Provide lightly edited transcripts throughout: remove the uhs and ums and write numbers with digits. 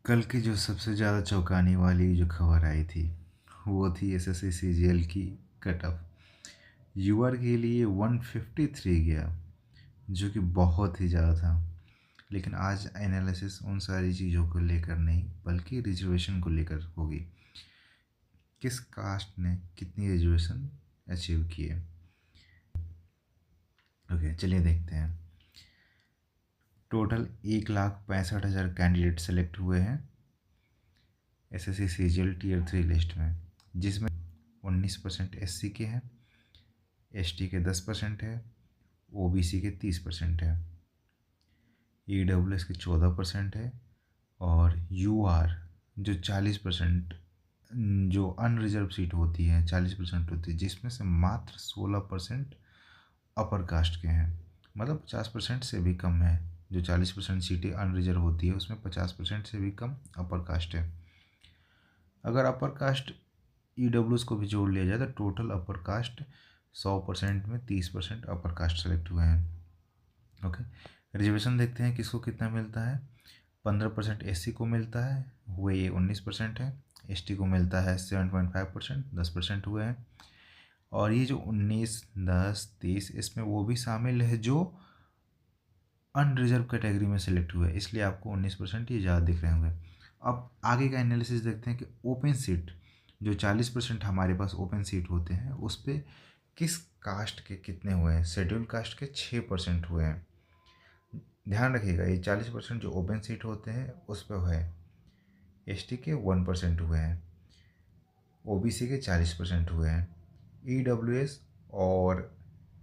कल की जो सबसे ज़्यादा चौंकाने वाली जो खबर आई थी वो थी एसएससी सीजीएल की कट ऑफ। यूआर के लिए 153 गया, जो कि बहुत ही ज़्यादा था। लेकिन आज एनालिसिस उन सारी चीज़ों को लेकर नहीं बल्कि रिजर्वेशन को लेकर होगी। किस कास्ट ने कितनी रिजर्वेशन अचीव किए। ओके, चलिए देखते हैं। टोटल 1,65,000 कैंडिडेट सेलेक्ट हुए हैं एसएससी सीजीएल टीयर 3 लिस्ट में, जिसमें 19% एससी के हैं, एसटी के 10% है, ओबीसी के 30% है, ईडब्ल्यूएस के 14% है, और यूआर जो 40%, जो अनरिजर्व सीट होती है 40% होती है, जिसमें से मात्र 16% अपर कास्ट के हैं। मतलब 50% से भी कम है। जो 40% सीटें अनरिजर्व होती है उसमें 50% से भी कम अपर कास्ट है। अगर अपर कास्ट ईडब्ल्यूएस को भी जोड़ लिया जाए तो टोटल अपर कास्ट 100% में 30% अपर कास्ट सेलेक्ट हुए हैं। ओके, रिजर्वेशन देखते हैं किसको कितना मिलता है। 15% एससी को मिलता है, हुए ये 19% है। एसटी को मिलता है 7.5%, 10% हुए हैं। और ये जो 19, 10, 30 इसमें वो भी शामिल है जो अनरिजर्व कैटेगरी में सिलेक्ट हुए, इसलिए आपको 19% ये ज़्यादा दिख रहे होंगे। अब आगे का एनालिसिस देखते हैं कि ओपन सीट जो 40% हमारे पास ओपन सीट होते हैं उस पर किस कास्ट के कितने हुए हैं। शेड्यूल कास्ट के 6% हुए हैं। ध्यान रखिएगा, ये 40% जो ओपन सीट होते हैं उस पर है। एसटी के 1% हुए हैं, ओबीसी के 40% हुए हैं, ईडब्ल्यूएस और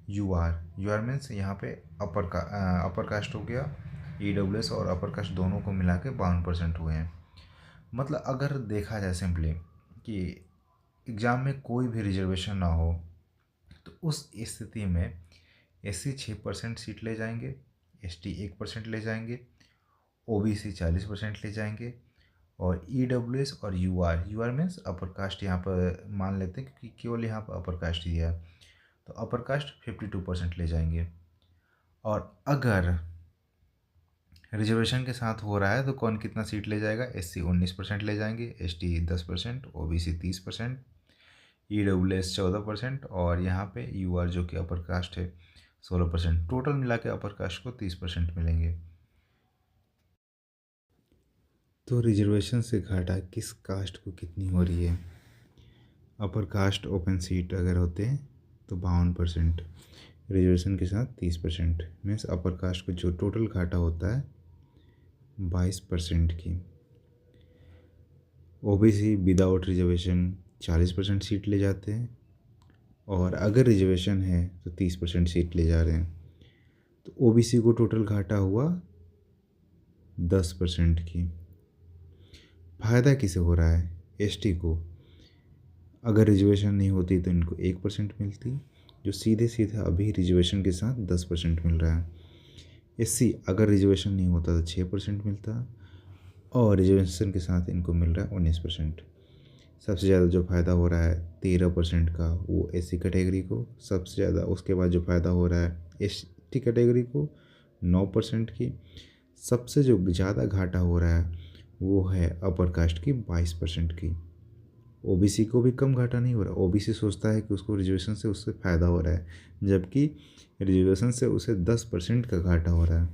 यूआर मीन्स यहाँ पे अपर कास्ट हो गया। ईडब्ल्यूएस और अपर कास्ट दोनों को मिला के 52% हुए हैं। मतलब अगर देखा जाए सिंपली कि एग्ज़ाम में कोई भी रिजर्वेशन ना हो तो उस स्थिति में एससी 6% सीट ले जाएंगे, एसटी 1% ले जाएंगे, ओबीसी 40% ले जाएंगे, और ईडब्ल्यूएस और यूआर मीन्स अपर कास्ट यहाँ पर मान लेते हैं क्योंकि केवल यहाँ पर अपर कास्ट दिया है, तो अपर कास्ट 52% ले जाएंगे। और अगर रिजर्वेशन के साथ हो रहा है तो कौन कितना सीट ले जाएगा। एससी 19% ले जाएंगे, एसटी 10%, ओबीसी 30%, ईडब्ल्यूएस 14%, और यहाँ पे यूआर जो कि अपर कास्ट है 16%। टोटल मिला के अपर कास्ट को 30% मिलेंगे। तो रिजर्वेशन से घाटा किस कास्ट को कितनी हो रही है। अपर कास्ट ओपन सीट अगर होते हैं तो 52%, रिजर्वेशन के साथ 30%, मीन्स अपर कास्ट को जो टोटल घाटा होता है 22% की। ओबीसी विदाउट रिजर्वेशन 40% सीट ले जाते हैं, और अगर रिजर्वेशन है तो 30% सीट ले जा रहे हैं। तो ओबीसी को टोटल घाटा हुआ 10% की। फ़ायदा किसे हो रहा है। एसटी को अगर रिजर्वेशन नहीं होती तो इनको 1% मिलती, जो सीधे सीधे अभी रिजर्वेशन के साथ 10% मिल रहा है। एससी अगर रिजर्वेशन नहीं होता तो 6% मिलता, और रिजर्वेशन के साथ इनको मिल रहा है 19%। सबसे ज़्यादा जो फ़ायदा हो रहा है 13% का वो एससी कैटेगरी को, सबसे ज़्यादा उसके बाद जो फ़ायदा हो रहा है एसटी कैटेगरी को 9% की। सबसे जो ज़्यादा घाटा हो रहा है वो है अपर कास्ट की 22% की। ओबीसी को भी कम घाटा नहीं हो रहा। ओबीसी सोचता है कि उसको रिजर्वेशन से उससे फ़ायदा हो रहा है, जबकि रिजर्वेशन से उसे 10% का घाटा हो रहा है।